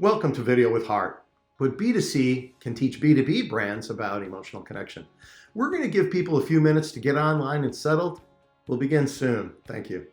Welcome to Video with Heart. But B2C can teach B2B brands about emotional connection. We're going to give people a few minutes to get online and settled. We'll begin soon. Thank you.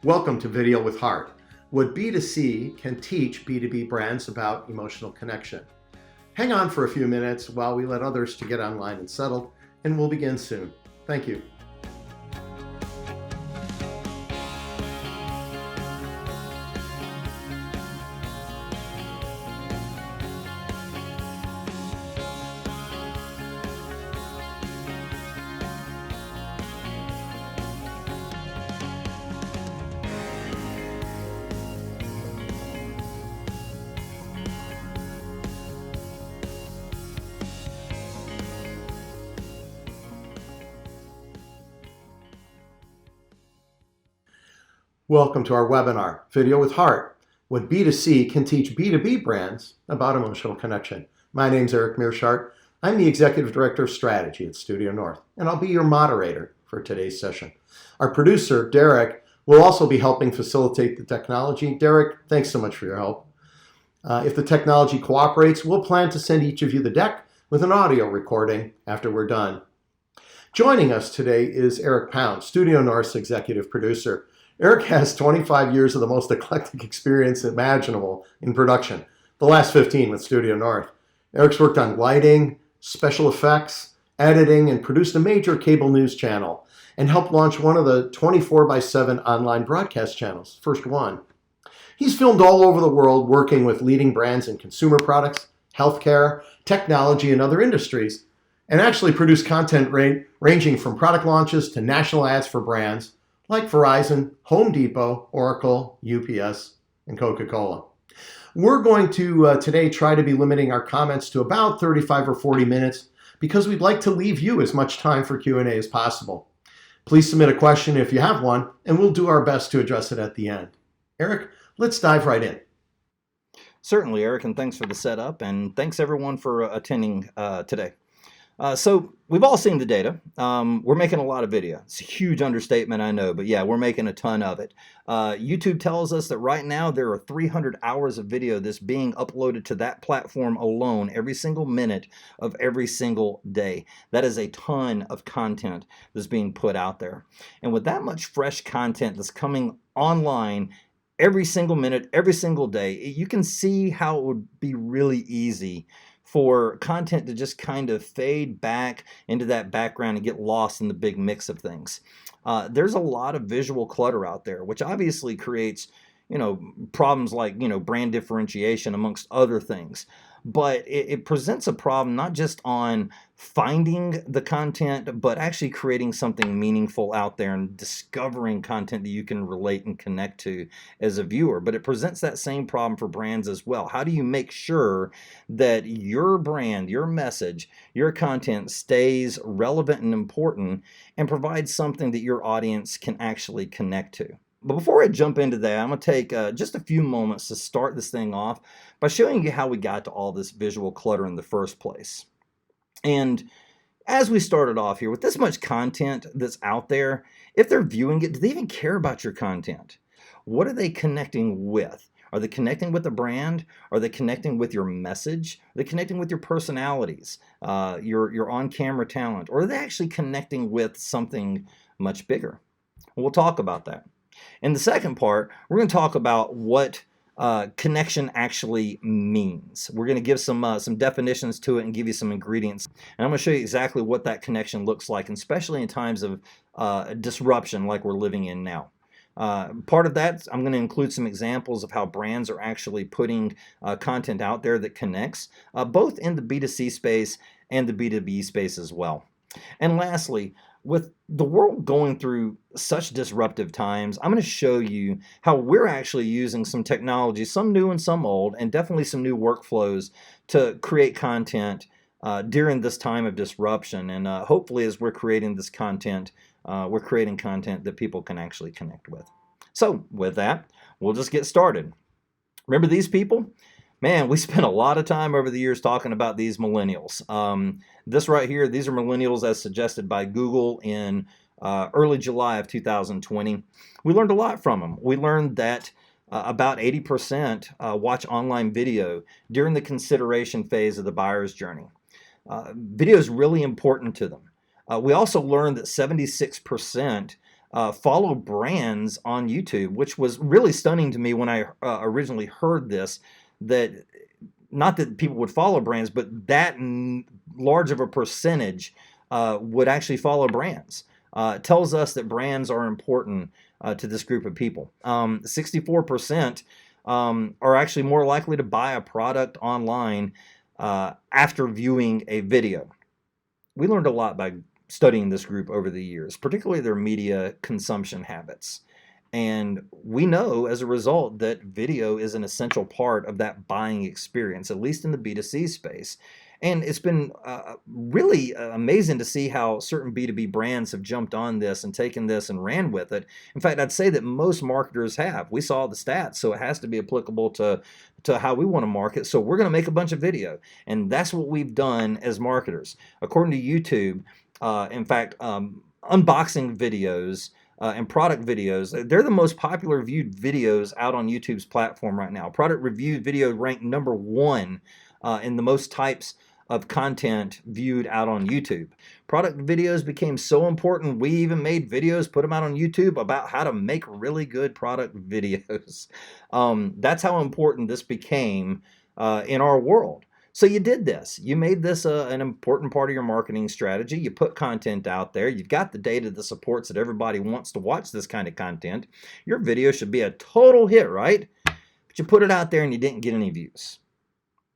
Welcome to Video with Heart. What B2C can teach B2B brands about emotional connection. Hang on for a few minutes while we let others to get online and settled, and we'll begin soon. Thank you. Welcome to our webinar, Video with Heart, what B2C can teach B2B brands about emotional connection. My name's Eric Mearshart. I'm the Executive Director of Strategy at Studio North, and I'll be your moderator for today's session. Our producer, Derek, will also be helping facilitate the technology. Derek, thanks so much for your help. If the technology cooperates, we'll plan to send each of you the deck with an audio recording after we're done. Joining us today is Eric Pound, Studio North's Executive Producer. Eric has 25 years of the most eclectic experience imaginable in production, the last 15 with Studio North. Eric's worked on lighting, special effects, editing, and produced a major cable news channel, and helped launch one of the 24/7 online broadcast channels, First One. He's filmed all over the world working with leading brands in consumer products, healthcare, technology, and other industries, and actually produced content ranging from product launches to national ads for brands like Verizon, Home Depot, Oracle, UPS, and Coca-Cola. We're going to today try to be limiting our comments to about 35 or 40 minutes because we'd like to leave you as much time for Q&A as possible. Please submit a question if you have one, and we'll do our best to address it at the end. Eric, let's dive right in. Certainly, Eric, and thanks for the setup, and thanks everyone for attending today. So we've all seen the data. We're making a lot of video. It's a huge understatement, I know, but yeah, we're making a ton of it. YouTube tells us that right now there are 300 hours of video that's being uploaded to that platform alone every single minute of every single day. That is a ton of content that's being put out there. And with that much fresh content that's coming online every single minute, every single day, you can see how it would be really easy for content to just kind of fade back into that background and get lost in the big mix of things. There's a lot of visual clutter out there, which obviously creates, problems like, brand differentiation amongst other things. But it presents a problem not just on finding the content, but actually creating something meaningful out there and discovering content that you can relate and connect to as a viewer. But it presents that same problem for brands as well. How do you make sure that your brand, your message, your content stays relevant and important and provides something that your audience can actually connect to? But before I jump into that, I'm going to take just a few moments to start this thing off by showing you how we got to all this visual clutter in the first place. And as we started off here, with this much content that's out there, if they're viewing it, do they even care about your content? What are they connecting with? Are they connecting with the brand? Are they connecting with your message? Are they connecting with your personalities, your on-camera talent? Or are they actually connecting with something much bigger? We'll talk about that. In the second part, we're going to talk about what connection actually means. We're going to give some definitions to it and give you some ingredients. And I'm going to show you exactly what that connection looks like, and especially in times of disruption like we're living in now. Part of that, I'm going to include some examples of how brands are actually putting content out there that connects, both in the B2C space and the B2B space as well. And lastly, with the world going through such disruptive times, I'm going to show you how we're actually using some technology, some new and some old, and definitely some new workflows to create content during this time of disruption. And hopefully, as we're creating this content, we're creating content that people can actually connect with. So with that, we'll just get started. Remember these people? Man, we spent a lot of time over the years talking about these millennials. This right here, these are millennials as suggested by Google in early July of 2020. We learned a lot from them. We learned that about 80% watch online video during the consideration phase of the buyer's journey. Video is really important to them. We also learned that 76% follow brands on YouTube, which was really stunning to me when I originally heard this. That not that people would follow brands, but that large of a percentage would actually follow brands. It tells us that brands are important to this group of people. 64% are actually more likely to buy a product online after viewing a video. We learned a lot by studying this group over the years, particularly their media consumption habits. And we know as a result that video is an essential part of that buying experience, at least in the B2C space. And it's been really amazing to see how certain B2B brands have jumped on this and taken this and ran with it. In fact, I'd say that most marketers have. We saw the stats, so it has to be applicable to how we want to market. So we're going to make a bunch of video. And that's what we've done as marketers. According to YouTube, in fact, unboxing videos and product videos, they're the most popular viewed videos out on YouTube's platform right now. Product review video ranked number 1 in the most types of content viewed out on YouTube. Product videos became so important, we even made videos, put them out on YouTube about how to make really good product videos. That's how important this became in our world. So you did this. You made this an important part of your marketing strategy. You put content out there. You've got the data that supports that everybody wants to watch this kind of content. Your video should be a total hit, right? But you put it out there and you didn't get any views.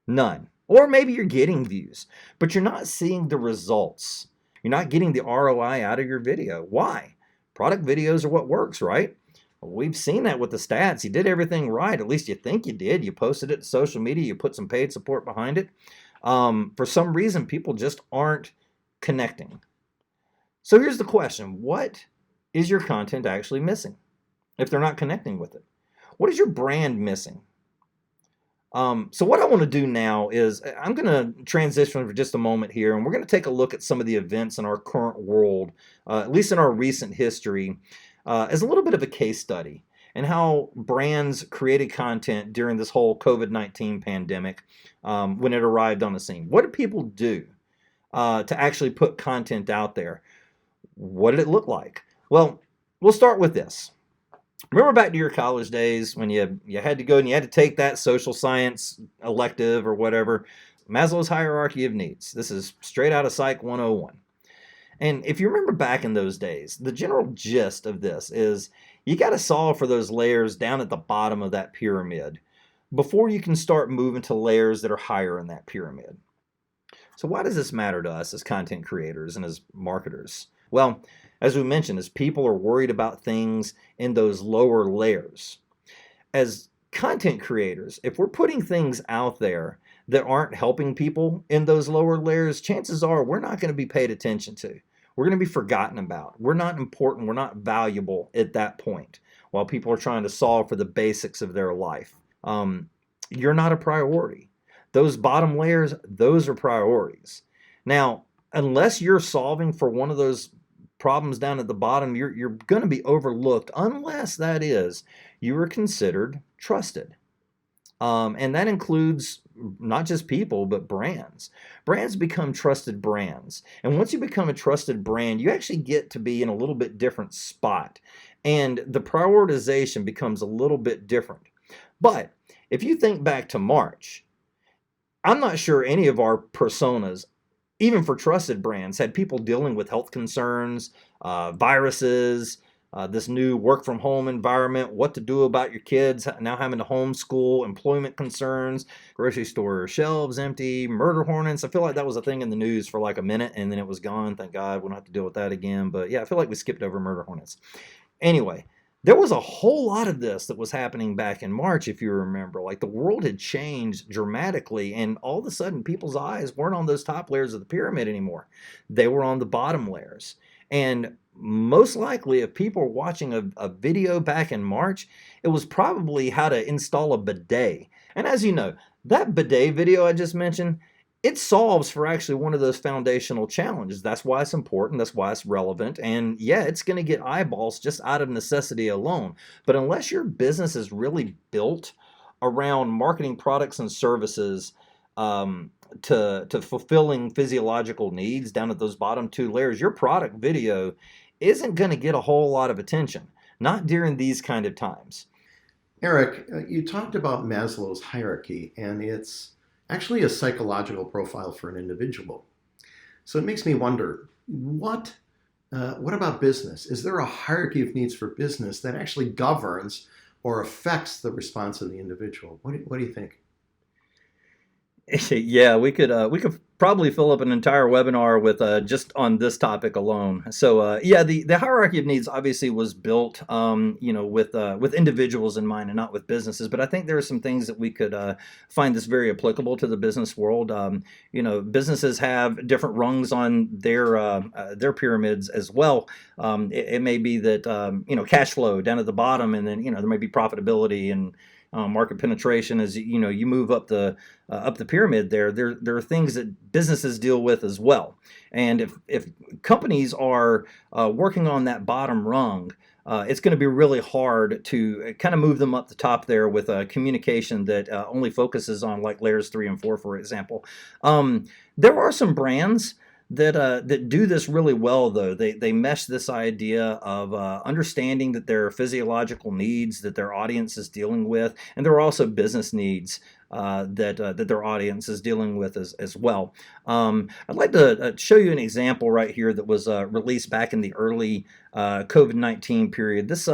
None. Or maybe you're getting views, but you're not seeing the results. You're not getting the ROI out of your video. Why? Product videos are what works, right? We've seen that with the stats. You did everything right. At least you think you did. You posted it to social media. You put some paid support behind it. For some reason, people just aren't connecting. So here's the question. What is your content actually missing if they're not connecting with it? What is your brand missing? So what I want to do now is I'm going to transition for just a moment here, and we're going to take a look at some of the events in our current world, at least in our recent history, as a little bit of a case study and how brands created content during this whole COVID-19 pandemic when it arrived on the scene. What did people do to actually put content out there? What did it look like? Well, we'll start with this. Remember back to your college days when you had to go and you had to take that social science elective or whatever, Maslow's hierarchy of needs. This is straight out of Psych 101. And if you remember back in those days, the general gist of this is you got to solve for those layers down at the bottom of that pyramid before you can start moving to layers that are higher in that pyramid. So why does this matter to us as content creators and as marketers? Well, as we mentioned, as people are worried about things in those lower layers, as content creators, if we're putting things out there that aren't helping people in those lower layers, chances are we're not going to be paid attention to. We're going to be forgotten about. We're not important. We're not valuable at that point while people are trying to solve for the basics of their life. You're not a priority. Those bottom layers, those are priorities. Now, unless you're solving for one of those problems down at the bottom, you're going to be overlooked unless that is you are considered trusted. And that includes not just people, but brands. Brands become trusted brands. And once you become a trusted brand, you actually get to be in a little bit different spot. And the prioritization becomes a little bit different. But if you think back to March, I'm not sure any of our personas, even for trusted brands, had people dealing with health concerns, viruses, this new work from home environment, what to do about your kids now having to homeschool, employment concerns, grocery store shelves empty, murder hornets. I feel like that was a thing in the news for like a minute and then it was gone. Thank God we don't have to deal with that again. But yeah, I feel like we skipped over murder hornets. Anyway, there was a whole lot of this that was happening back in March, if you remember. Like the world had changed dramatically, and all of a sudden, people's eyes weren't on those top layers of the pyramid anymore. They were on the bottom layers. And most likely, if people were watching a video back in March, it was probably how to install a bidet. And as you know, that bidet video I just mentioned, it solves for actually one of those foundational challenges. That's why it's important. That's why it's relevant. And yeah, it's going to get eyeballs just out of necessity alone. But unless your business is really built around marketing products and services to fulfilling physiological needs down at those bottom two layers, your product video isn't going to get a whole lot of attention, not during these kind of times. Eric, you talked about Maslow's hierarchy, and it's actually a psychological profile for an individual. So it makes me wonder, what about business? Is there a hierarchy of needs for business that actually governs or affects the response of the individual? What do you think? Yeah, we could probably fill up an entire webinar with just on this topic alone. So yeah, the hierarchy of needs obviously was built, with individuals in mind and not with businesses. But I think there are some things that we could find this very applicable to the business world. Businesses have different rungs on their pyramids as well. It may be that cash flow down at the bottom, and then there may be profitability and market penetration. As you move up the pyramid, there are things that businesses deal with as well. And if companies are working on that bottom rung, it's going to be really hard to kind of move them up the top there with a communication that only focuses on like layers 3 and 4, for example. There are some brands that do this really well, though. They mesh this idea of understanding that there are physiological needs that their audience is dealing with, and there are also business needs that their audience is dealing with as well. I'd like to show you an example right here that was released back in the early COVID-19 period. This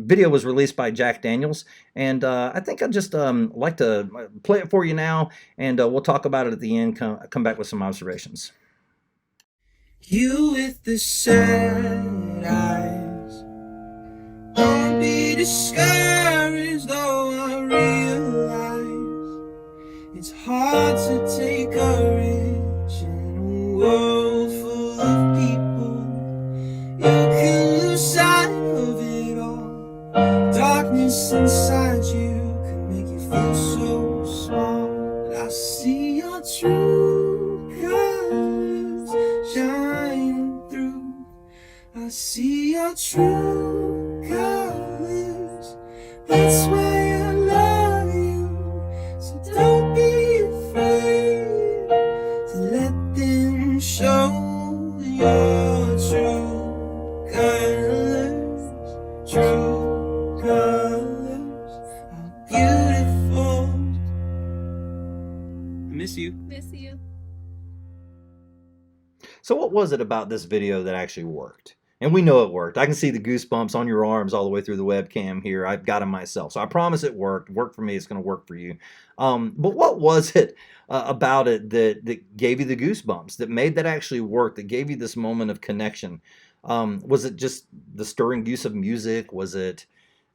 video was released by Jack Daniels, and I think I'd just like to play it for you now, and we'll talk about it at the end, come back with some observations. You with the sad eyes, don't be discouraged, though I realize it's hard to take courage in a world full of people. You can lose sight of it all. Darkness inside you can make you feel so small. But I see your true colors shine through. I see your true colors. That's why I love you. So don't be afraid to let them show your true colors. True colors are beautiful. I miss you. Miss you. So what was it about this video that actually worked? And we know it worked. I can see the goosebumps on your arms all the way through the webcam here. I've got them myself. So I promise it worked. It worked for me. It's going to work for you. But what was it about it that gave you the goosebumps, that made that actually work, that gave you this moment of connection? Was it just the stirring use of music? Was it,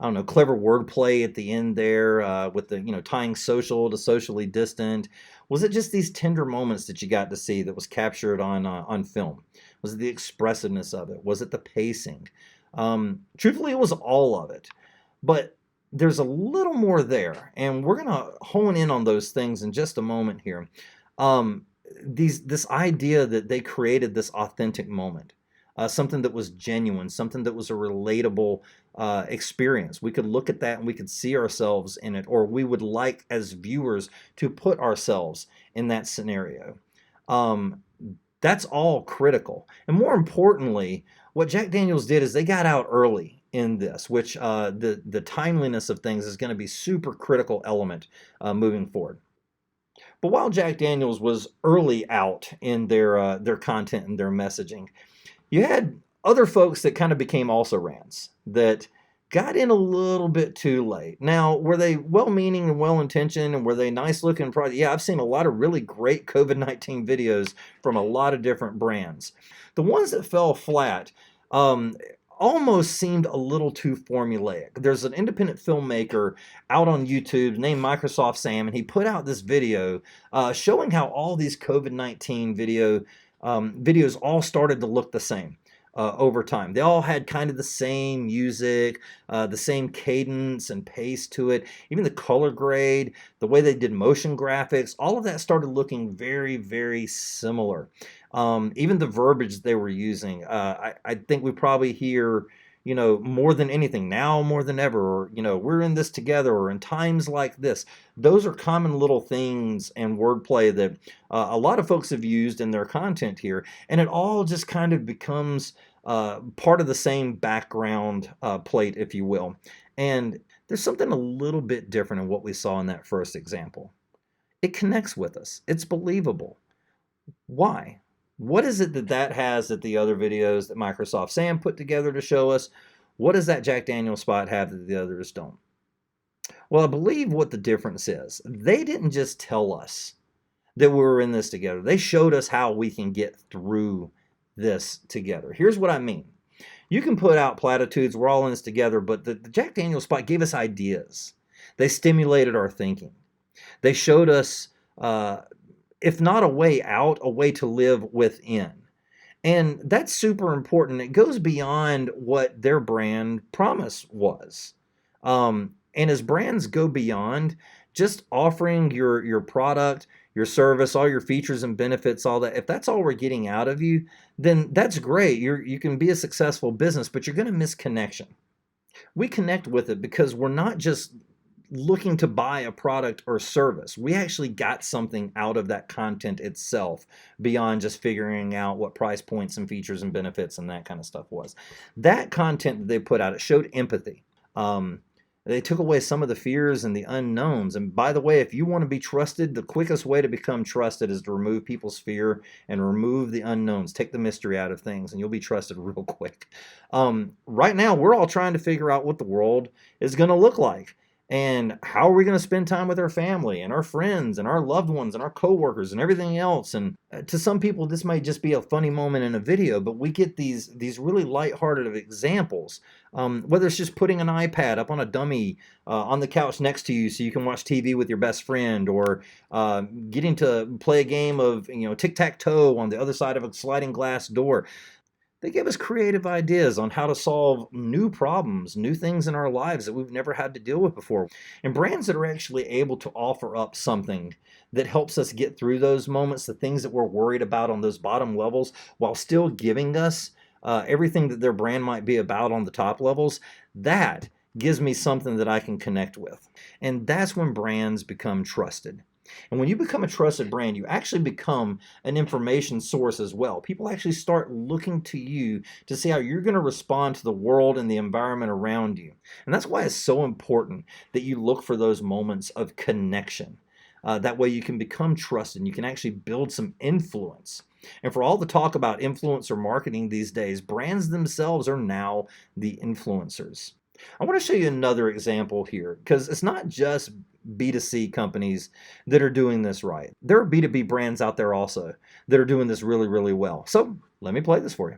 I don't know, clever wordplay at the end there with the, tying social to socially distant? Was it just these tender moments that you got to see that was captured on film? Was it the expressiveness of it? Was it the pacing? Truthfully, it was all of it. But there's a little more there, and we're going to hone in on those things in just a moment here. This idea that they created this authentic moment, something that was genuine, something that was a relatable experience. We could look at that and we could see ourselves in it, or we would like as viewers to put ourselves in that scenario. That's all critical. And more importantly, what Jack Daniels did is they got out early in this, which the timeliness of things is going to be super critical element moving forward. But while Jack Daniel's was early out in their content and their messaging, you had other folks that kind of became also rans that got in a little bit too late. Now, were they well-meaning and well-intentioned, and were they nice-looking products? Yeah, I've seen a lot of really great COVID-19 videos from a lot of different brands. The ones that fell flat almost seemed a little too formulaic. There's an independent filmmaker out on YouTube named Microsoft Sam, and he put out this video showing how all these COVID-19 videos all started to look the same. Over time. They all had kind of the same music, the same cadence and pace to it, even the color grade, the way they did motion graphics, all of that started looking very, very similar. Even the verbiage they were using, I think we probably hear, more than anything, now more than ever, or, we're in this together, or in times like this. Those are common little things and wordplay that a lot of folks have used in their content here, and it all just kind of becomes part of the same background plate, if you will. And there's something a little bit different in what we saw in that first example. It connects with us. It's believable. Why? What is it that has that the other videos that Microsoft Sam put together to show us? What does that Jack Daniel's spot have that the others don't? Well, I believe what the difference is. They didn't just tell us that we were in this together. They showed us how we can get through this together. Here's what I mean. You can put out platitudes, we're all in this together, but the Jack Daniel's spot gave us ideas. They stimulated our thinking. They showed us if not a way out, a way to live within. And that's super important. It goes beyond what their brand promise was. And as brands go beyond just offering your product, your service, all your features and benefits, all that, if that's all we're getting out of you, then that's great. You can be a successful business, but you're going to miss connection. We connect with it because we're not just looking to buy a product or service. We actually got something out of that content itself beyond just figuring out what price points and features and benefits and that kind of stuff was. That content that they put out, it showed empathy. They took away some of the fears and the unknowns. And by the way, if you want to be trusted, the quickest way to become trusted is to remove people's fear and remove the unknowns. Take the mystery out of things and you'll be trusted real quick. Right now, we're all trying to figure out what the world is going to look like. And how are we going to spend time with our family and our friends and our loved ones and our coworkers and everything else? And to some people, this might just be a funny moment in a video, but we get these really lighthearted examples. Whether it's just putting an iPad up on a dummy on the couch next to you so you can watch TV with your best friend, or getting to play a game of tic-tac-toe on the other side of a sliding glass door. They give us creative ideas on how to solve new problems, new things in our lives that we've never had to deal with before. And brands that are actually able to offer up something that helps us get through those moments, the things that we're worried about on those bottom levels, while still giving us everything that their brand might be about on the top levels, that gives me something that I can connect with. And that's when brands become trusted. And when you become a trusted brand, you actually become an information source as well. People actually start looking to you to see how you're going to respond to the world and the environment around you. And that's why it's so important that you look for those moments of connection. That way you can become trusted and you can actually build some influence. And for all the talk about influencer marketing these days, brands themselves are now the influencers. I want to show you another example here, because it's not just B2C companies that are doing this right. There are B2B brands out there also that are doing this really, really well. So let me play this for you.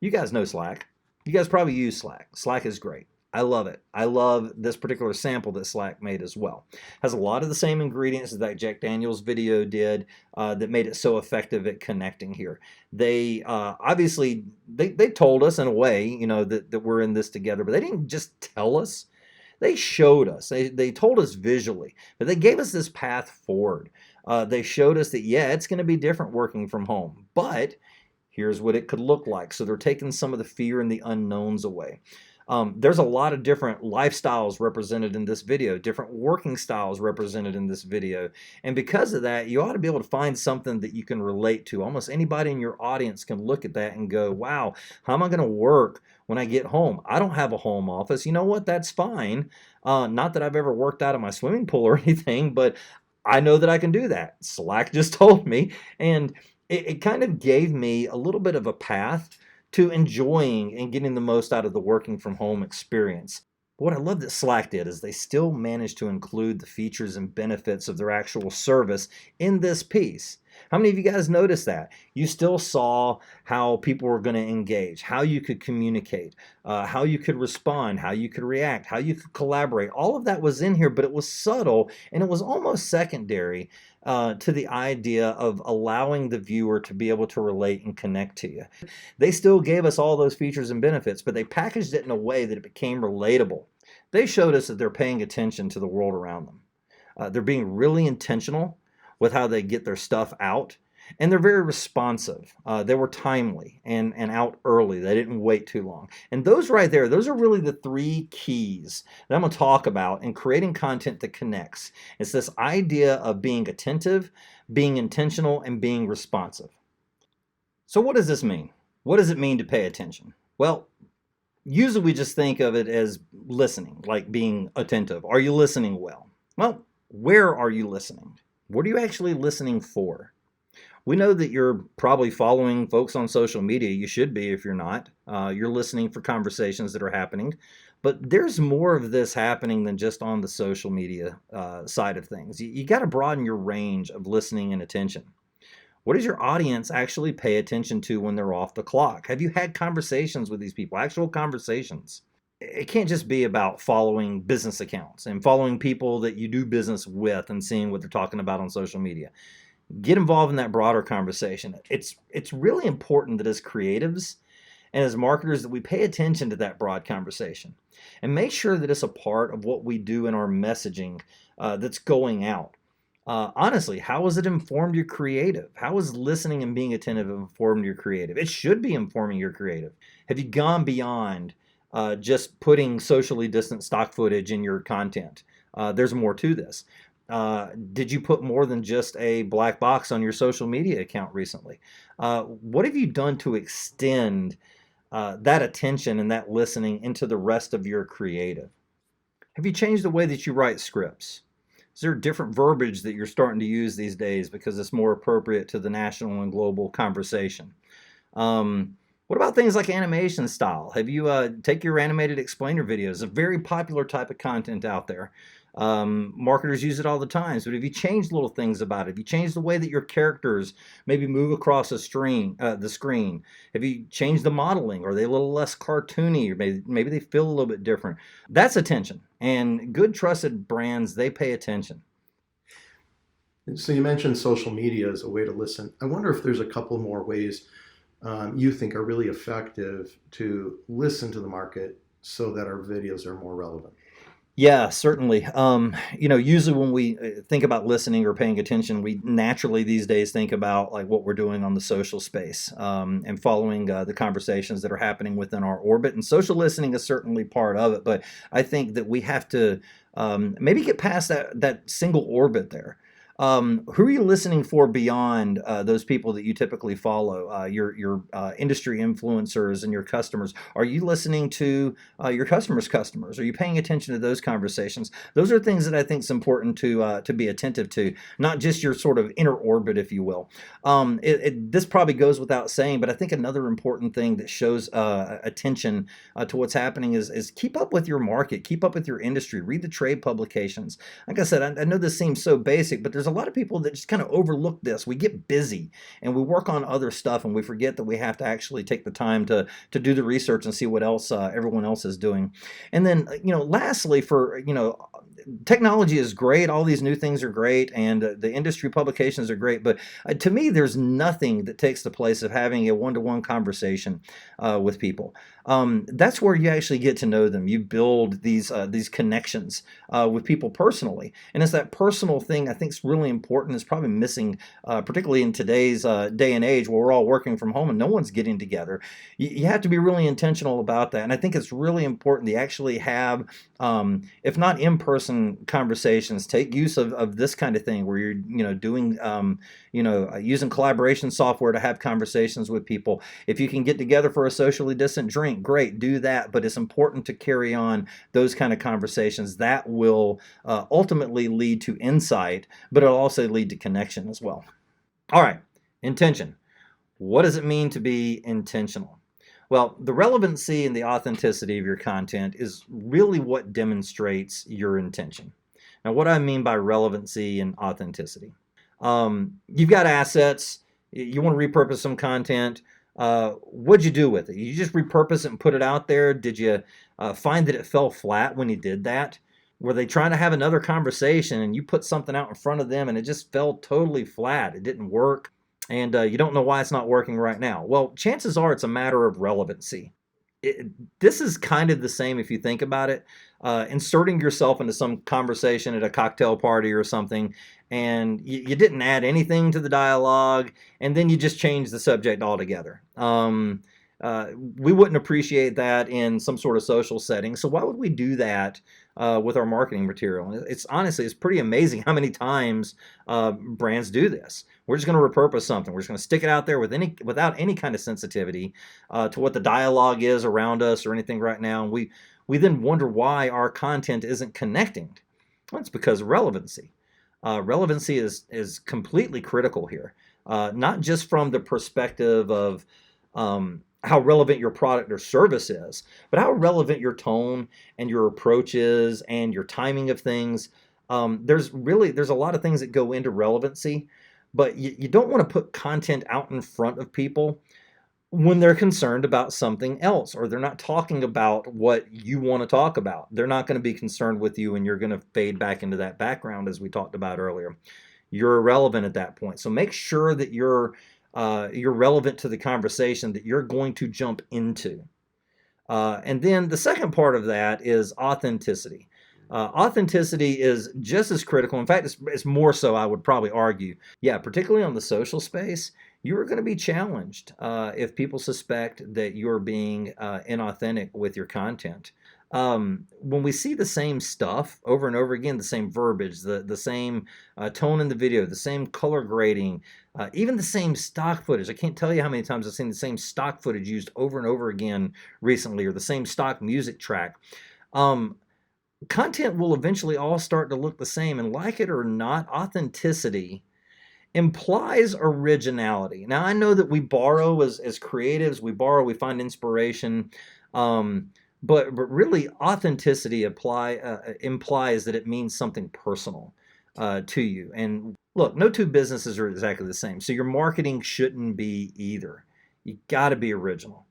You guys know Slack. You guys probably use Slack. Slack is great. I love it. I love this particular sample that Slack made as well. Has a lot of the same ingredients as that Jack Daniels video did that made it so effective at connecting here. They obviously, they told us in a way, you know, that we're in this together, but they didn't just tell us. They showed us. They told us visually, but they gave us this path forward. They showed us that, yeah, it's going to be different working from home, but here's what it could look like. So they're taking some of the fear and the unknowns away. There's a lot of different lifestyles represented in this video, different working styles represented in this video. And because of that, you ought to be able to find something that you can relate to. Almost anybody in your audience can look at that and go, wow, how am I going to work when I get home? I don't have a home office. You know what? That's fine. Not that I've ever worked out of my swimming pool or anything, but I know that I can do that. Slack just told me. And it kind of gave me a little bit of a path to enjoying and getting the most out of the working from home experience. But what I love that Slack did is they still managed to include the features and benefits of their actual service in this piece. How many of you guys noticed that? You still saw how people were going to engage, how you could communicate, how you could respond, how you could react, how you could collaborate. All of that was in here, but it was subtle and it was almost secondary to the idea of allowing the viewer to be able to relate and connect to you. They still gave us all those features and benefits, but they packaged it in a way that it became relatable. They showed us that they're paying attention to the world around them. They're being really intentional with how they get their stuff out, and they're very responsive. They were timely and out early. They didn't wait too long. And those right there, those are really the three keys that I'm going to talk about in creating content that connects. It's this idea of being attentive, being intentional, and being responsive. So what does this mean? What does it mean to pay attention? Well, usually we just think of it as listening, like being attentive. Are you listening well? Well, where are you listening? What are you actually listening for? We know that you're probably following folks on social media. You should be if you're not. You're listening for conversations that are happening. But there's more of this happening than just on the social media side of things. You got to broaden your range of listening and attention. What does your audience actually pay attention to when they're off the clock? Have you had conversations with these people, actual conversations? It can't just be about following business accounts and following people that you do business with and seeing what they're talking about on social media. Get involved in that broader conversation. It's really important that as creatives and as marketers that we pay attention to that broad conversation and make sure that it's a part of what we do in our messaging that's going out. Honestly, how has it informed your creative? How is listening and being attentive informed your creative? It should be informing your creative. Have you gone beyond just putting socially distant stock footage in your content? There's more to this. Did you put more than just a black box on your social media account recently? What have you done to extend that attention and that listening into the rest of your creative? Have you changed the way that you write scripts? Is there different verbiage that you're starting to use these days because it's more appropriate to the national and global conversation? What about things like animation style? Have you take your animated explainer videos, a very popular type of content out there. Marketers use it all the time. So have you changed little things about it? Have you changed the way that your characters maybe move across the screen? Have you changed the modeling? Are they a little less cartoony? Or maybe they feel a little bit different? That's attention. And good trusted brands, they pay attention. So you mentioned social media as a way to listen. I wonder if there's a couple more ways you think are really effective to listen to the market so that our videos are more relevant. Yeah, certainly. Usually when we think about listening or paying attention, we naturally these days think about like what we're doing on the social space and following the conversations that are happening within our orbit. And social listening is certainly part of it, but I think that we have to maybe get past that single orbit there. Who are you listening for beyond those people that you typically follow, your industry influencers and your customers? Are you listening to your customers' customers? Are you paying attention to those conversations? Those are things that I think is important to be attentive to, not just your sort of inner orbit, if you will. This probably goes without saying, but I think another important thing that shows attention to what's happening is keep up with your market, keep up with your industry, read the trade publications. Like I said, I know this seems so basic, but there's there's a lot of people that just kind of overlook this. We get busy and we work on other stuff and we forget that we have to actually take the time to do the research and see what else everyone else is doing. And then, lastly, for, technology is great. All these new things are great, and the industry publications are great. But to me, there's nothing that takes the place of having a one-to-one conversation with people. That's where you actually get to know them. You build these connections with people personally, and it's that personal thing I think is really important. It's probably missing, particularly in today's day and age where we're all working from home and no one's getting together. You have to be really intentional about that, and I think it's really important to actually have, if not in-person conversations, take use of this kind of thing where you're doing using collaboration software to have conversations with people. If you can get together for a socially distant drink, great, do that. But it's important to carry on those kind of conversations. That will ultimately lead to insight, but it'll also lead to connection as well. All right, intention. What does it mean to be intentional? Well, the relevancy and the authenticity of your content is really what demonstrates your intention. Now, what do I mean by relevancy and authenticity? You've got assets. You want to repurpose some content. What'd you do with it? You just repurpose it and put it out there? Did you find that it fell flat when you did that? Were they trying to have another conversation and you put something out in front of them and it just fell totally flat? It didn't work. And you don't know why it's not working right now. Well, chances are it's a matter of relevancy. This is kind of the same if you think about it. Inserting yourself into some conversation at a cocktail party or something, and you didn't add anything to the dialogue, and then you just changed the subject altogether. We wouldn't appreciate that in some sort of social setting. So why would we do that with our marketing material? It's honestly, it's pretty amazing how many times brands do this. We're just going to repurpose something. We're just going to stick it out there without any kind of sensitivity to what the dialogue is around us or anything right now. And we then wonder why our content isn't connecting. Well, it's because of relevancy. Relevancy is completely critical here, not just from the perspective of how relevant your product or service is, but how relevant your tone and your approach is and your timing of things. There's a lot of things that go into relevancy, but you don't want to put content out in front of people when they're concerned about something else, or they're not talking about what you want to talk about. They're not going to be concerned with you, and you're going to fade back into that background as we talked about earlier. You're irrelevant at that point. So make sure that you're relevant to the conversation that you're going to jump into. And then the second part of that is authenticity. Authenticity is just as critical. In fact, it's more so, I would probably argue. Yeah, particularly on the social space, you are going to be challenged if people suspect that you're being inauthentic with your content. When we see the same stuff over and over again, the same verbiage, the same tone in the video, the same color grading, even the same stock footage. I can't tell you how many times I've seen the same stock footage used over and over again recently, or the same stock music track. Content will eventually all start to look the same, and like it or not, authenticity implies originality. Now, I know that we borrow as creatives, we find inspiration, but really authenticity implies that it means something personal to you. And look, no two businesses are exactly the same, so your marketing shouldn't be either. You got to be original,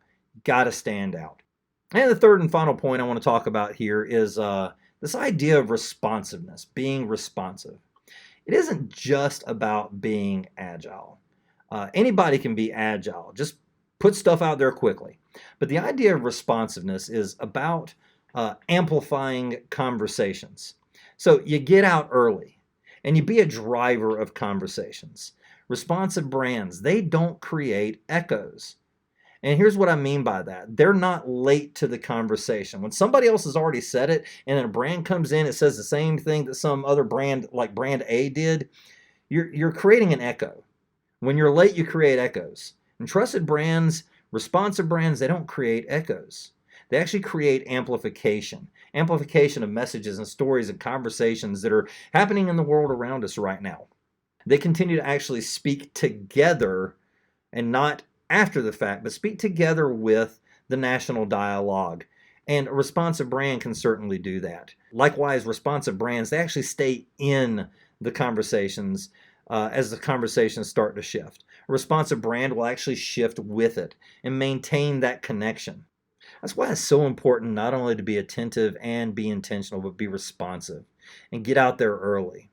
got to stand out. And the third and final point I want to talk about here is this idea of responsiveness, being responsive. It isn't just about being agile. Anybody can be agile. Just put stuff out there quickly. But the idea of responsiveness is about amplifying conversations. So you get out early and you be a driver of conversations. Responsive brands, they don't create echoes. And here's what I mean by that. They're not late to the conversation. When somebody else has already said it and then a brand comes in, it says the same thing that some other brand like brand A did, you're creating an echo. When you're late, you create echoes. And trusted brands, responsive brands, they don't create echoes. They actually create amplification of messages and stories and conversations that are happening in the world around us right now. They continue to actually speak together and not after the fact, but speak together with the national dialogue. And a responsive brand can certainly do that. Likewise, responsive brands, they actually stay in the conversations as the conversations start to shift. A responsive brand will actually shift with it and maintain that connection. That's why it's so important not only to be attentive and be intentional, but be responsive and get out there early.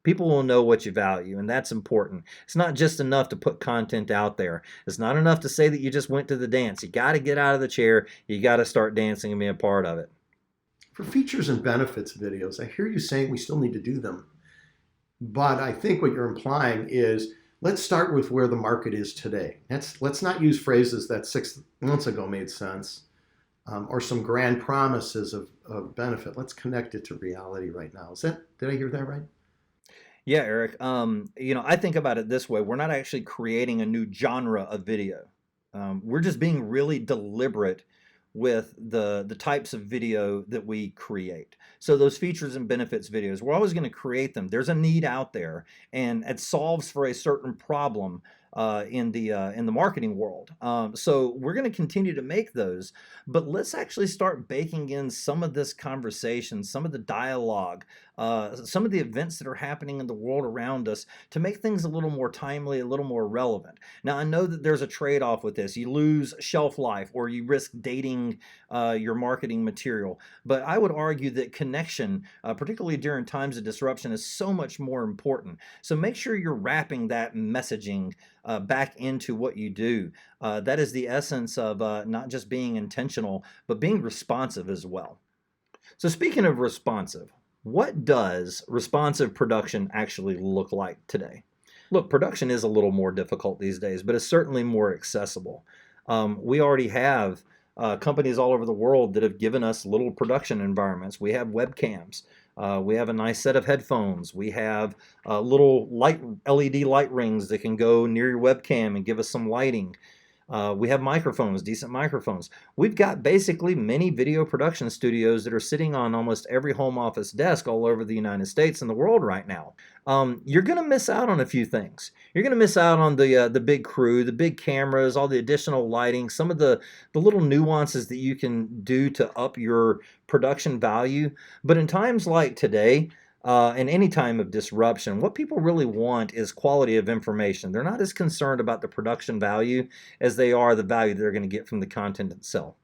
People will know what you value, and that's important. It's not just enough to put content out there. It's not enough to say that you just went to the dance. You got to get out of the chair. You got to start dancing and be a part of it. For features and benefits videos, I hear you saying we still need to do them. But I think what you're implying is let's start with where the market is today. Let's not use phrases that 6 months ago made sense or some grand promises of benefit. Let's connect it to reality right now. Did I hear that right? Yeah, Eric. I think about it this way. We're not actually creating a new genre of video. We're just being really deliberate with the types of video that we create. So those features and benefits videos, we're always going to create them. There's a need out there, and it solves for a certain problem in the marketing world. So we're going to continue to make those, but let's actually start baking in some of this conversation, some of the dialogue, some of the events that are happening in the world around us to make things a little more timely, a little more relevant. Now, I know that there's a trade-off with this. You lose shelf life or you risk dating your marketing material, but I would argue that connection, particularly during times of disruption, is so much more important. So make sure you're wrapping that messaging back into what you do. That is the essence of not just being intentional, but being responsive as well. So speaking of responsive, what does responsive production actually look like today? Look, production is a little more difficult these days, but it's certainly more accessible. We already have companies all over the world that have given us little production environments. We have webcams. We have a nice set of headphones. We have little LED light rings that can go near your webcam and give us some lighting. We have microphones, decent microphones. We've got basically many video production studios that are sitting on almost every home office desk all over the United States and the world right now. You're going to miss out on a few things. You're going to miss out on the big crew, the big cameras, all the additional lighting, some of the little nuances that you can do to up your production value. But in times like today, and any time of disruption, what people really want is quality of information. They're not as concerned about the production value as they are the value they're going to get from the content itself.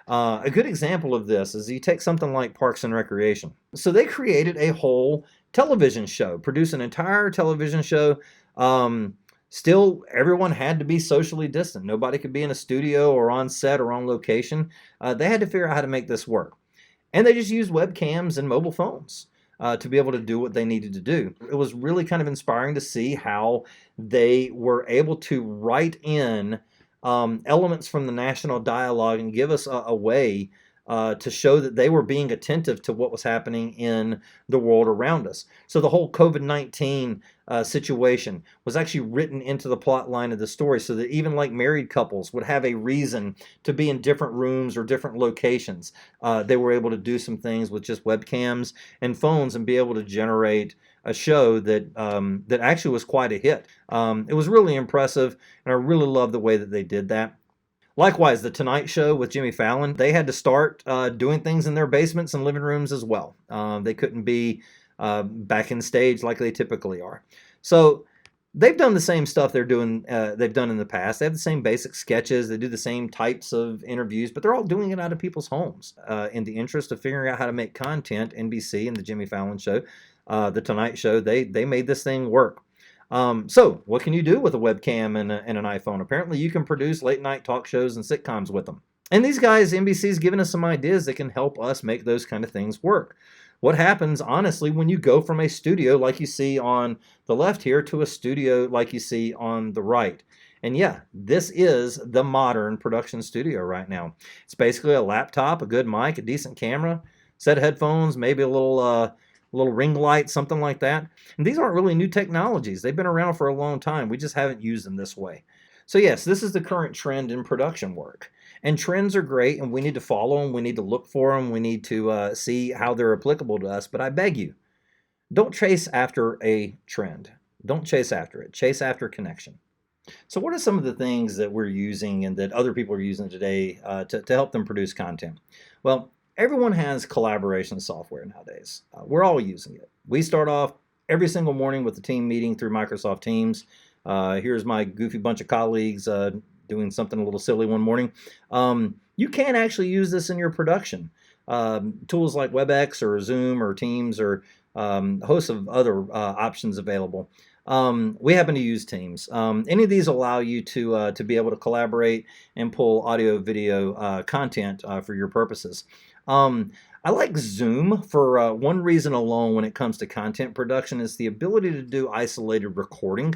A good example of this is you take something like Parks and Recreation. So they created a whole television show, produced an entire television show. Still, everyone had to be socially distant. Nobody could be in a studio or on set or on location. They had to figure out how to make this work. And they just used webcams and mobile phones to be able to do what they needed to do. It was really kind of inspiring to see how they were able to write in elements from the national dialogue and give us a way to show that they were being attentive to what was happening in the world around us. So the whole COVID-19 situation was actually written into the plot line of the story so that even like married couples would have a reason to be in different rooms or different locations. They were able to do some things with just webcams and phones and be able to generate a show that that actually was quite a hit. It was really impressive, and I really love the way that they did that. Likewise, The Tonight Show with Jimmy Fallon, they had to start doing things in their basements and living rooms as well. They couldn't be back in stage like they typically are. So they've done the same stuff they've done in the past. They have the same basic sketches. They do the same types of interviews, but they're all doing it out of people's homes in the interest of figuring out how to make content. NBC and The Jimmy Fallon Show, The Tonight Show, they made this thing work. So what can you do with a webcam and an iPhone? Apparently you can produce late night talk shows and sitcoms with them. And these guys, NBC's given us some ideas that can help us make those kind of things work. What happens, honestly, when you go from a studio like you see on the left here to a studio like you see on the right? And yeah, this is the modern production studio right now. It's basically a laptop, a good mic, a decent camera, set of headphones, maybe a little ring light, something like that. And these aren't really new technologies. They've been around for a long time. We just haven't used them this way. So yes, this is the current trend in production work. And trends are great, and we need to follow them. We need to look for them. We need to see how they're applicable to us. But I beg you, don't chase after a trend. Don't chase after it. Chase after connection. So what are some of the things that we're using and that other people are using today to help them produce content? Well, everyone has collaboration software nowadays. We're all using it. We start off every single morning with the team meeting through Microsoft Teams. Here's my goofy bunch of colleagues doing something a little silly one morning. You can actually use this in your production. Tools like WebEx or Zoom or Teams or hosts of other options available. We happen to use Teams. Any of these allow you to be able to collaborate and pull audio, video content for your purposes. I like Zoom for one reason alone when it comes to content production is the ability to do isolated recording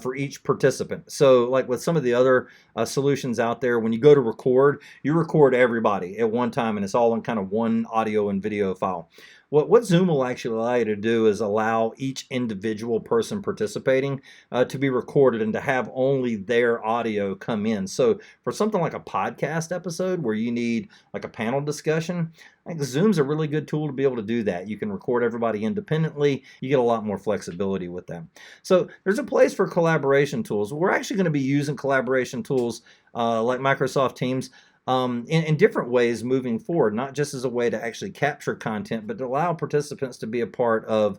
for each participant. So like with some of the other solutions out there, when you go to record, you record everybody at one time and it's all in kind of one audio and video file. What Zoom will actually allow you to do is allow each individual person participating to be recorded and to have only their audio come in. So for something like a podcast episode where you need like a panel discussion, I think Zoom's a really good tool to be able to do that. You can record everybody independently. You get a lot more flexibility with them. So there's a place for collaboration tools. We're actually going to be using collaboration tools like Microsoft Teams in different ways moving forward, not just as a way to actually capture content, but to allow participants to be a part of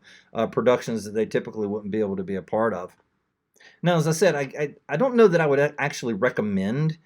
productions that they typically wouldn't be able to be a part of. Now, as I said, I don't know that I would actually recommend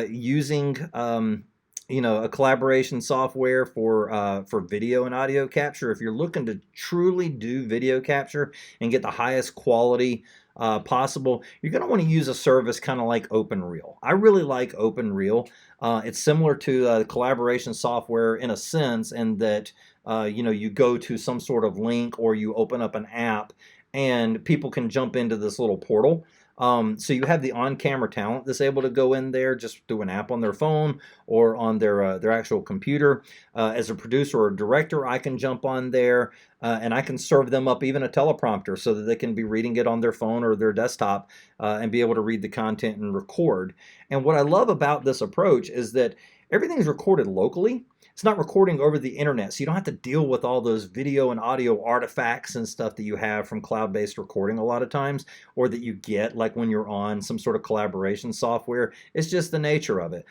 using a collaboration software for video and audio capture. If you're looking to truly do video capture and get the highest quality possible, you're going to want to use a service kind of like OpenReel. I really like OpenReel. It's similar to the collaboration software in a sense, in that you go to some sort of link or you open up an app and people can jump into this little portal. So you have the on-camera talent that's able to go in there just through an app on their phone or on their actual computer. As a producer or director, I can jump on there and I can serve them up even a teleprompter so that they can be reading it on their phone or their desktop and be able to read the content and record. And what I love about this approach is that everything's recorded locally. It's not recording over the internet, so you don't have to deal with all those video and audio artifacts and stuff that you have from cloud-based recording a lot of times, or that you get like when you're on some sort of collaboration software. It's just the nature of it.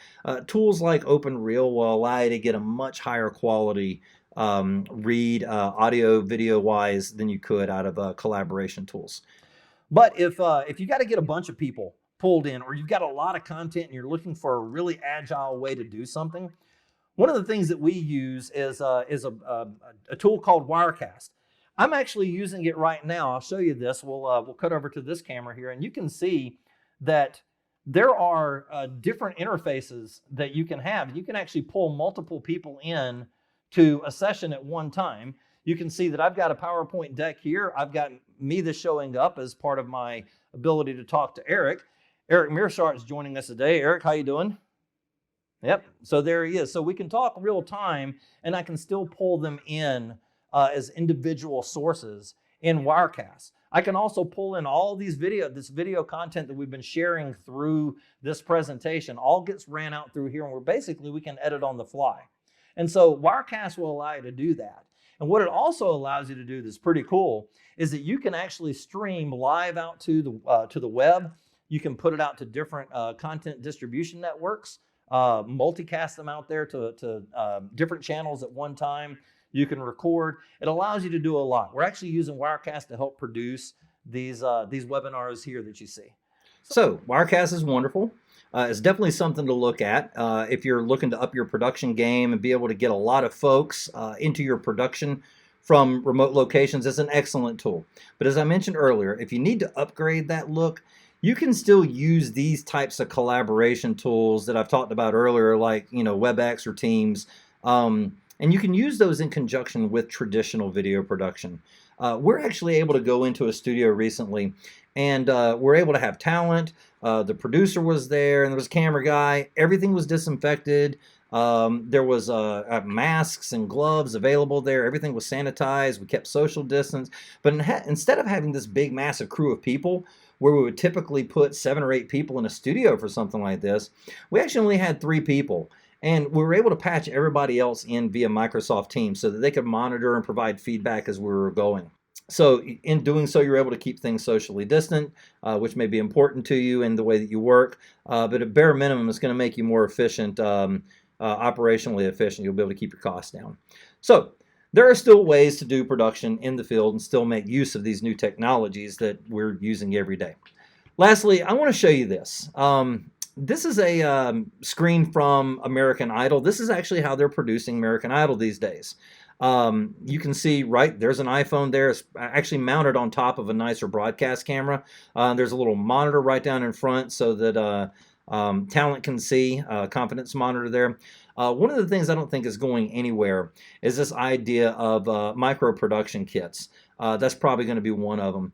Tools like OpenReel will allow you to get a much higher quality read audio, video-wise than you could out of collaboration tools. But if you got to get a bunch of people pulled in, or you've got a lot of content and you're looking for a really agile way to do something, one of the things that we use is a tool called Wirecast. I'm actually using it right now. I'll show you this. We'll cut over to this camera here, and you can see that there are different interfaces that you can have. You can actually pull multiple people in to a session at one time. You can see that I've got a PowerPoint deck here. I've got me that's showing up as part of my ability to talk to Eric. Eric Mearshart is joining us today. Eric, how you doing? Yep, so there he is. So we can talk real time, and I can still pull them in as individual sources in Wirecast. I can also pull in all these this video content that we've been sharing through this presentation. All gets ran out through here, and we can edit on the fly. And so Wirecast will allow you to do that. And what it also allows you to do that's pretty cool is that you can actually stream live out to the web. You can put it out to different content distribution networks. Multicast them out there to different channels at one time. You can record. It allows you to do a lot. We're actually using Wirecast to help produce these webinars here that you see. So Wirecast is wonderful. It's definitely something to look at if you're looking to up your production game and be able to get a lot of folks into your production from remote locations. It's an excellent tool. But as I mentioned earlier, if you need to upgrade that look, you can still use these types of collaboration tools that I've talked about earlier, like WebEx or Teams, and you can use those in conjunction with traditional video production. We're actually able to go into a studio recently, and we're able to have talent. The producer was there, and there was a camera guy. Everything was disinfected. There was masks and gloves available there. Everything was sanitized. We kept social distance. But instead of having this big, massive crew of people, where we would typically put 7 or 8 people in a studio for something like this, we actually only had 3 people. And we were able to patch everybody else in via Microsoft Teams so that they could monitor and provide feedback as we were going. So in doing so, you're able to keep things socially distant, which may be important to you in the way that you work. But at bare minimum, it's going to make you more efficient, operationally efficient. You'll be able to keep your costs down. So there are still ways to do production in the field and still make use of these new technologies that we're using every day. Lastly, I want to show you this. This is a screen from American Idol. This is actually how they're producing American Idol these days. You can see, right, there's an iPhone there. It's actually mounted on top of a nicer broadcast camera. There's a little monitor right down in front so that talent can see, confidence monitor there. One of the things I don't think is going anywhere is this idea of micro production kits. That's probably going to be one of them.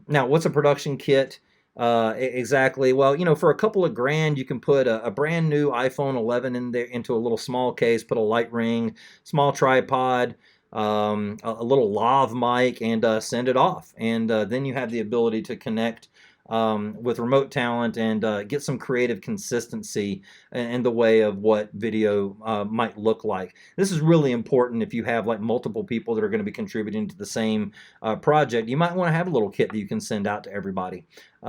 Now, what's a production kit? Exactly. Well, for a couple of grand, you can put a brand new iPhone 11 in there into a little small case, put a light ring, small tripod, a little lav mic, and send it off. And then you have the ability to connect with remote talent and get some creative consistency in the way of what video might look like. This is really important if you have like multiple people that are going to be contributing to the same project. You might want to have a little kit that you can send out to everybody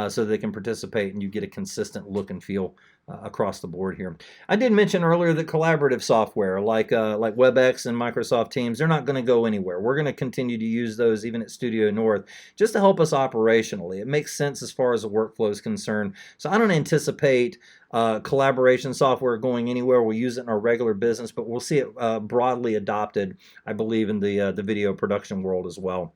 so they can participate and you get a consistent look and feel across the board here. I did mention earlier that collaborative software like WebEx and Microsoft Teams, they're not going to go anywhere. We're going to continue to use those even at Studio North just to help us operationally. It makes sense as far as the workflow is concerned. So I don't anticipate collaboration software going anywhere. We'll use it in our regular business, but we'll see it broadly adopted, I believe, in the video production world as well.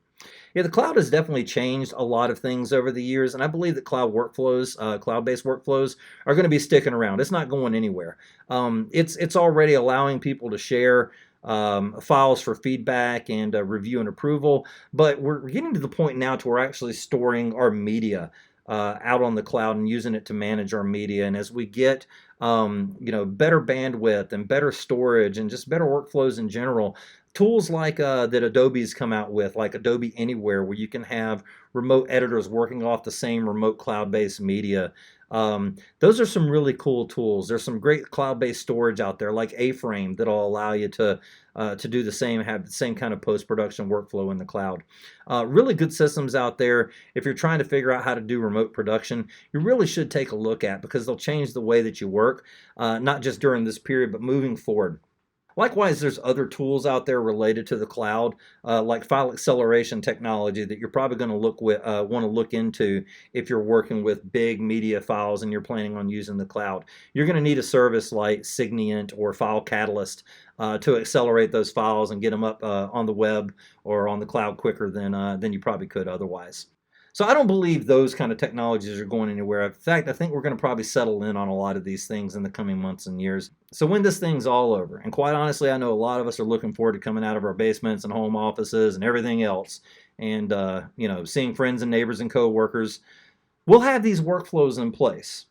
Yeah, the cloud has definitely changed a lot of things over the years, and I believe that cloud workflows, cloud-based workflows, are going to be sticking around. It's not going anywhere. It's already allowing people to share files for feedback and review and approval, but we're getting to the point now to where we're actually storing our media out on the cloud and using it to manage our media. And as we get better bandwidth and better storage and just better workflows in general, tools like that Adobe's come out with, like Adobe Anywhere, where you can have remote editors working off the same remote cloud-based media. Those are some really cool tools. There's some great cloud-based storage out there, like A-Frame, that'll allow you to do the same, have the same kind of post-production workflow in the cloud. Really good systems out there. If you're trying to figure out how to do remote production, you really should take a look at, because they'll change the way that you work, not just during this period, but moving forward. Likewise, there's other tools out there related to the cloud, like file acceleration technology that you're probably going to want to look into if you're working with big media files and you're planning on using the cloud. You're going to need a service like Signient or File Catalyst to accelerate those files and get them up on the web or on the cloud quicker than you probably could otherwise. So I don't believe those kind of technologies are going anywhere. In fact, I think we're going to probably settle in on a lot of these things in the coming months and years. So when this thing's all over, and quite honestly, I know a lot of us are looking forward to coming out of our basements and home offices and everything else, and seeing friends and neighbors and coworkers, we'll have these workflows in place.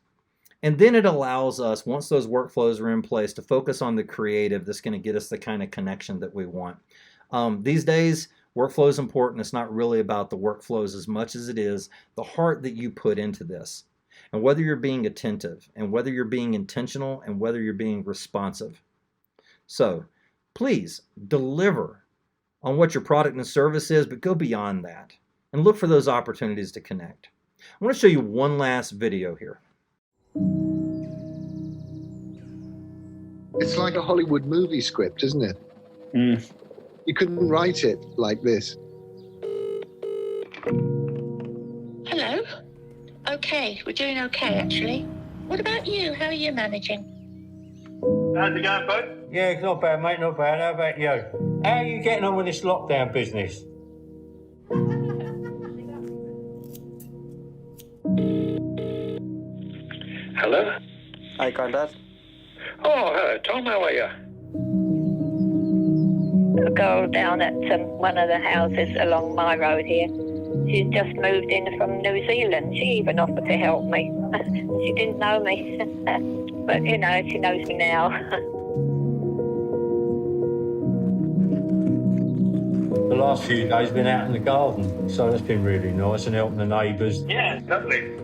And then it allows us, once those workflows are in place, to focus on the creative that's going to get us the kind of connection that we want. These days, workflow is important. It's not really about the workflows as much as it is the heart that you put into this. And whether you're being attentive, and whether you're being intentional, and whether you're being responsive. So please deliver on what your product and service is, but go beyond that and look for those opportunities to connect. I want to show you one last video here. It's like a Hollywood movie script, isn't it? You couldn't write it like this. Hello. Okay, we're doing okay, actually. What about you? How are you managing? How's it going, bud? Yeah, it's not bad, mate, not bad. How about you? How are you getting on with this lockdown business? Hello? Hi, Grandad. Oh, hello, Tom. How are you? A girl down at one of the houses along my road here. She's just moved in from New Zealand. She even offered to help me. She didn't know me, but she knows me now. The last few days been out in the garden, so that's been really nice, and helping the neighbours. Yeah, lovely.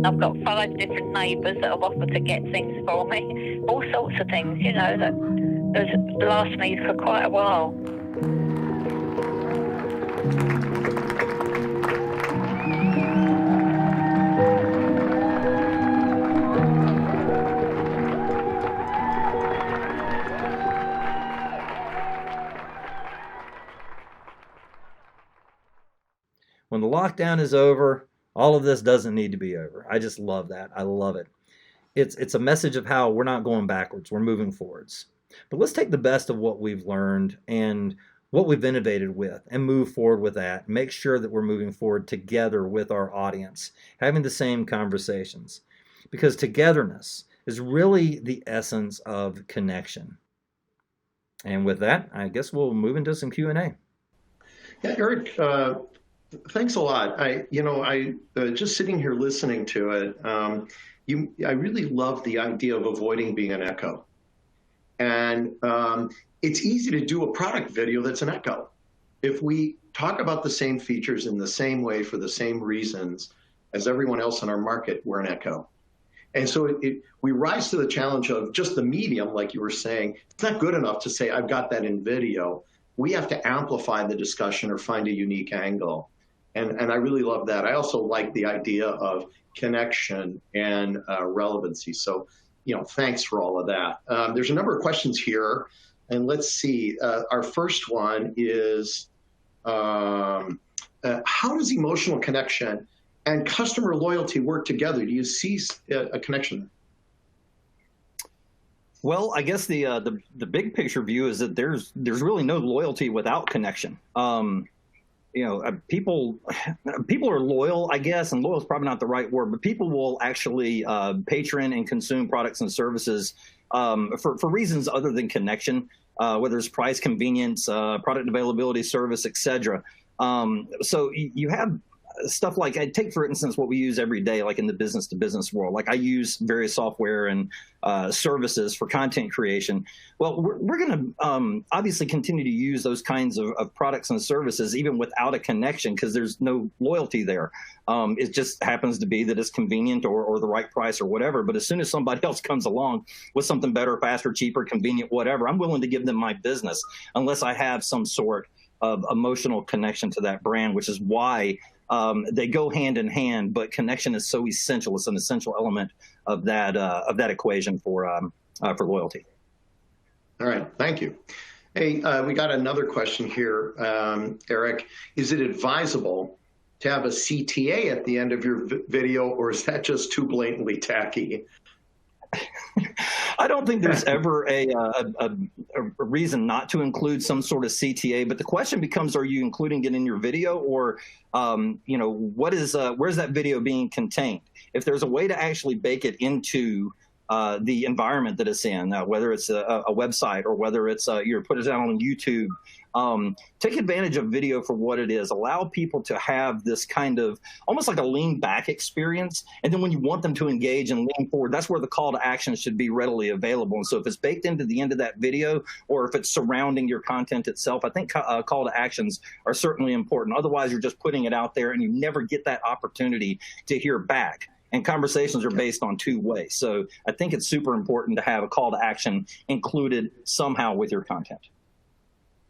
I've got 5 different neighbours that have offered to get things for me. All sorts of things, that last me for quite a while. when the lockdown is over, all of this doesn't need to be over. I just love that. I love it. It's a message of how we're not going backwards, we're moving forwards. But let's take the best of what we've learned and what we've innovated with and move forward with that. Make sure that we're moving forward together with our audience, having the same conversations, because togetherness is really the essence of connection. And with that, I guess we'll move into some Q&A. Yeah, Eric, thanks a lot. I just sitting here listening to it, I really love the idea of avoiding being an echo. And it's easy to do a product video that's an echo. If we talk about the same features in the same way for the same reasons as everyone else in our market, we're an echo. And so we rise to the challenge of just the medium, like you were saying. It's not good enough to say, I've got that in video. We have to amplify the discussion or find a unique angle. And I really love that. I also like the idea of connection and relevancy. So, thanks for all of that. There's a number of questions here. And let's see. Our first one is, how does emotional connection and customer loyalty work together? Do you see a connection? Well, I guess the big picture view is that there's really no loyalty without connection. People are loyal, I guess, and loyal is probably not the right word, but people will actually patron and consume products and services for reasons other than connection, whether it's price, convenience, product availability, service, etc. So you have stuff like, I take, for instance, what we use every day, like in the business-to-business world. Like I use various software and services for content creation. Well, we're going to obviously continue to use those kinds of products and services even without a connection, because there's no loyalty there. It just happens to be that it's convenient or the right price or whatever. But as soon as somebody else comes along with something better, faster, cheaper, convenient, whatever, I'm willing to give them my business unless I have some sort of emotional connection to that brand, which is why they go hand in hand, but connection is so essential. It's an essential element of that equation for loyalty. All right, thank you. Hey, we got another question here, Eric. Is it advisable to have a CTA at the end of your video, or is that just too blatantly tacky? I don't think there's ever a reason not to include some sort of CTA, but the question becomes: are you including it in your video, or where's that video being contained? If there's a way to actually bake it into the environment that it's in, whether it's a website or whether it's you're put it out on YouTube, take advantage of video for what it is. Allow people to have this kind of almost like a lean back experience. And then when you want them to engage and lean forward, that's where the call to action should be readily available. And so if it's baked into the end of that video, or if it's surrounding your content itself, I think call to actions are certainly important. Otherwise, you're just putting it out there and you never get that opportunity to hear back. And conversations are based on two ways. So I think it's super important to have a call to action included somehow with your content.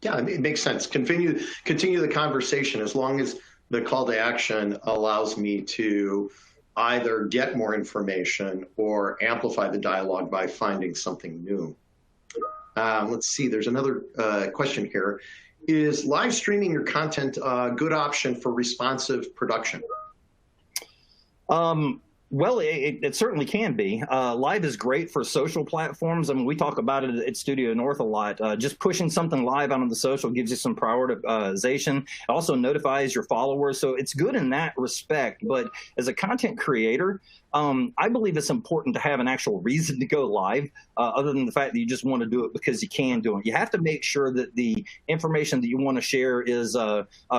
Yeah, it makes sense. Continue the conversation as long as the call to action allows me to either get more information or amplify the dialogue by finding something new. Let's see, there's another question here. Is live streaming your content a good option for responsive production? Well, it certainly can be. Live is great for social platforms. I mean, we talk about it at Studio North a lot. Just pushing something live out on the social gives you some prioritization. It also notifies your followers. So it's good in that respect. But as a content creator, I believe it's important to have an actual reason to go live, other than the fact that you just want to do it because you can do it. You have to make sure that the information that you want to share is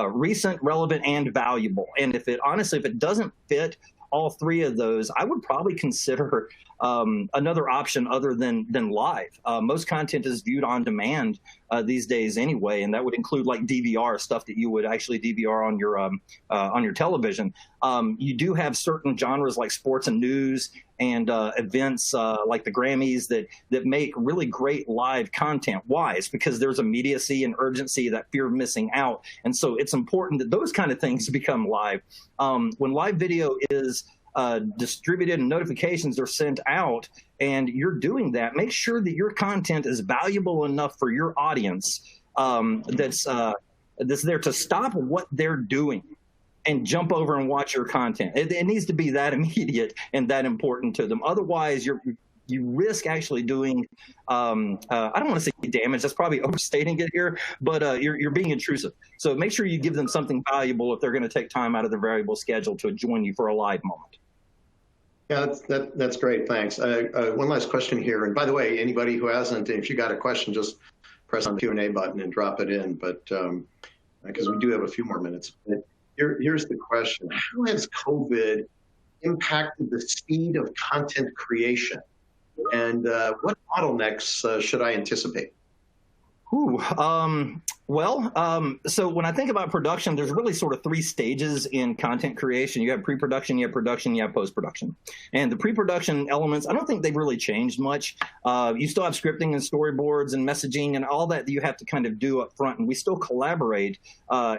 recent, relevant, and valuable. And if it doesn't fit all three of those, I would probably consider another option other than live. Most content is viewed on demand these days anyway, and that would include like DVR, stuff that you would actually DVR on your television. You do have certain genres like sports and news and events like the Grammys that make really great live content. Why? It's because there's immediacy and urgency, that fear of missing out. And so it's important that those kind of things become live. When live video is distributed and notifications are sent out and you're doing that, make sure that your content is valuable enough for your audience that's there to stop what they're doing and jump over and watch your content. It needs to be that immediate and that important to them. Otherwise, you risk actually doing, I don't want to say damage, that's probably overstating it here, but you're being intrusive. So make sure you give them something valuable if they're going to take time out of their variable schedule to join you for a live moment. Yeah, that's great. Thanks. One last question here. And by the way, anybody who hasn't, if you got a question, just press on the Q&A button and drop it in. But because we do have a few more minutes. Here's the question. How has COVID impacted the speed of content creation? And what bottlenecks should I anticipate? So when I think about production, there's really sort of 3 stages in content creation. You have pre-production, you have production, you have post-production. And the pre-production elements, I don't think they've really changed much. You still have scripting and storyboards and messaging and all that you have to kind of do up front. And we still collaborate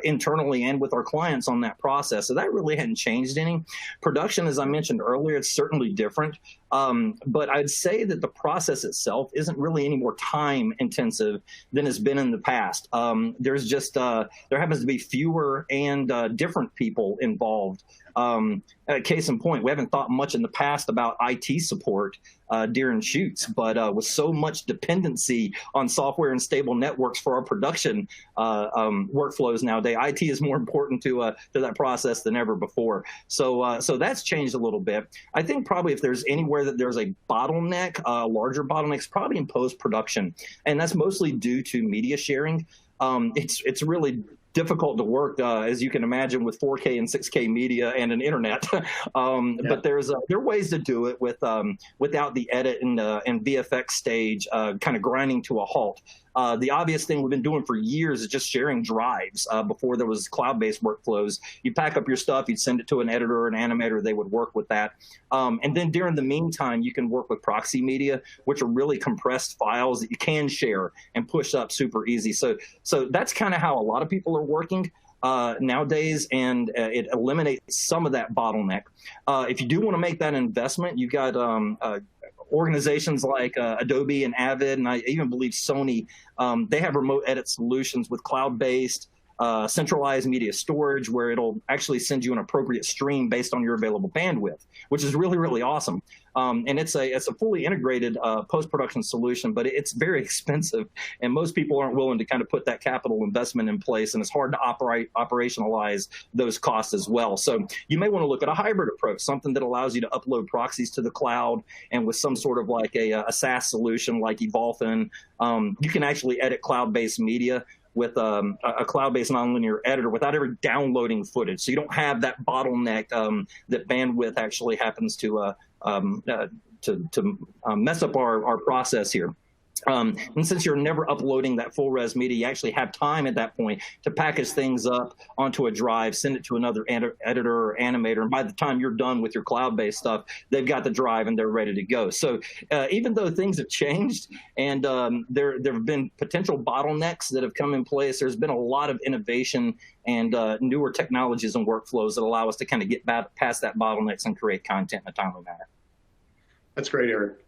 internally and with our clients on that process. So that really hadn't changed any. Production, as I mentioned earlier, it's certainly different. But I'd say that the process itself isn't really any more time intensive than it's been in the past. There's just, there happens to be fewer and different people involved. Case in point, we haven't thought much in the past about IT support during shoots, but with so much dependency on software and stable networks for our production workflows nowadays, IT is more important to that process than ever before. So that's changed a little bit. I think probably if there's anywhere that there's a bottleneck, larger bottlenecks, probably in post-production, and that's mostly due to media sharing. It's really difficult to work, as you can imagine, with 4K and 6K media and an internet. But there are ways to do it without the edit and VFX stage kind of grinding to a halt. The obvious thing we've been doing for years is just sharing drives. Before there was cloud-based workflows, you pack up your stuff, you'd send it to an editor or an animator, they would work with that. And then during the meantime, you can work with proxy media, which are really compressed files that you can share and push up super easy. So that's kind of how a lot of people are working nowadays, and it eliminates some of that bottleneck. If you do want to make that investment, you've got organizations like Adobe and Avid, and I even believe Sony, they have remote edit solutions with cloud-based centralized media storage where it'll actually send you an appropriate stream based on your available bandwidth, which is really, really awesome. And it's a fully integrated post-production solution, but it's very expensive, and most people aren't willing to kind of put that capital investment in place, and it's hard to operationalize those costs as well. So you may want to look at a hybrid approach, something that allows you to upload proxies to the cloud, and with some sort of like a SaaS solution like Evolphin, you can actually edit cloud-based media with a cloud-based nonlinear editor without ever downloading footage. So you don't have that bottleneck that bandwidth actually happens to mess up our process here. And since you're never uploading that full res media, you actually have time at that point to package things up onto a drive, send it to another editor or animator, and by the time you're done with your cloud-based stuff, they've got the drive and they're ready to go. So even though things have changed and there have been potential bottlenecks that have come in place, there's been a lot of innovation and newer technologies and workflows that allow us to kind of get past that bottlenecks and create content in a timely manner. That's great, Eric.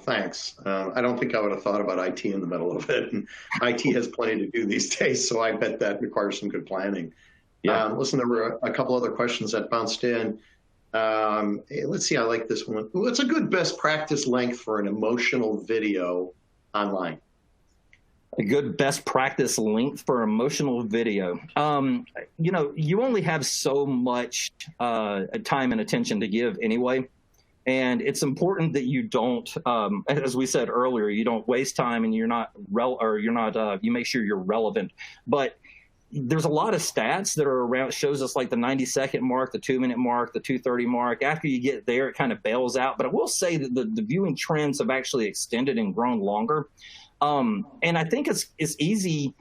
Thanks. I don't think I would have thought about IT in the middle of it. And IT has plenty to do these days, so I bet that requires some good planning. Yeah. Listen, there were a couple other questions that bounced in. Hey, let's see, I like this one. What's a good best practice length for an emotional video online? A good best practice length for emotional video. You know, you only have so much time and attention to give anyway. And it's important that you don't, as we said earlier, you don't waste time, and you make sure you're relevant. But there's a lot of stats that are around, shows us like the 90-second mark, the 2-minute mark, the 2:30 mark. After you get there, it kind of bails out. But I will say that the viewing trends have actually extended and grown longer. And I think it's easy,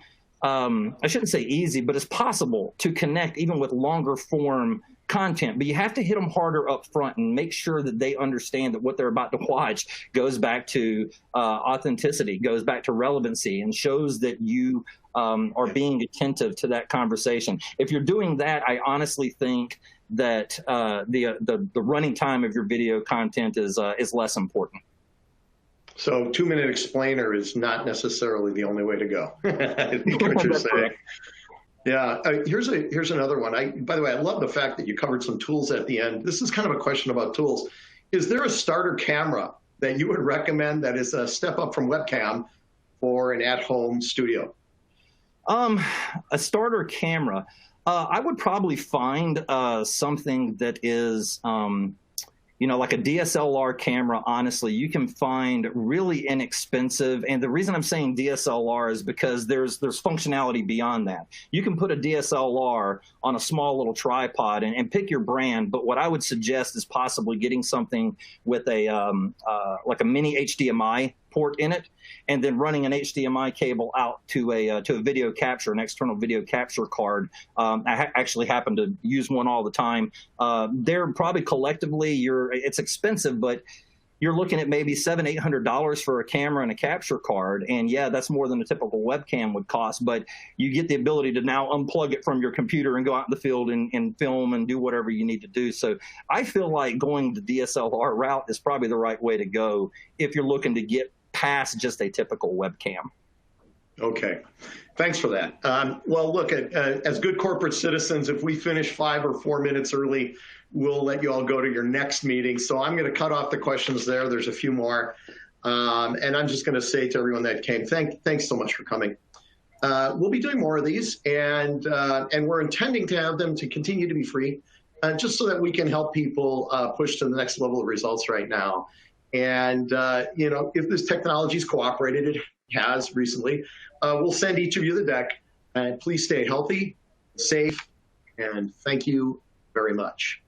I shouldn't say easy, but it's possible to connect even with longer form content, but you have to hit them harder up front and make sure that they understand that what they're about to watch goes back to authenticity, goes back to relevancy, and shows that you are being attentive to that conversation. If you're doing that, I honestly think that the running time of your video content is less important. So 2-minute explainer is not necessarily the only way to go. I think what you're saying. Yeah, here's another one. By the way, I love the fact that you covered some tools at the end. This is kind of a question about tools. Is there a starter camera that you would recommend that is a step up from webcam for an at-home studio? A starter camera. I would probably find something that is, like a DSLR camera. Honestly, you can find really inexpensive. And the reason I'm saying DSLR is because there's functionality beyond that. You can put a DSLR on a small little tripod and pick your brand. But what I would suggest is possibly getting something with a like a mini HDMI port in it, and then running an HDMI cable out to a video capture, an external video capture card. I actually happen to use one all the time. They're probably collectively, it's expensive, but you're looking at maybe $700-800 for a camera and a capture card. And yeah, that's more than a typical webcam would cost, but you get the ability to now unplug it from your computer and go out in the field and film and do whatever you need to do. So I feel like going the DSLR route is probably the right way to go if you're looking to get past just a typical webcam. Okay, thanks for that. Well, look, as good corporate citizens, if we finish 5 or 4 minutes early, we'll let you all go to your next meeting. So I'm going to cut off the questions there. There's a few more. And I'm just going to say to everyone that came, thanks so much for coming. We'll be doing more of these, and we're intending to have them to continue to be free, just so that we can help people push to the next level of results right now. And, if this technology's cooperated, it has recently, we'll send each of you the deck. And please stay healthy, safe, and thank you very much.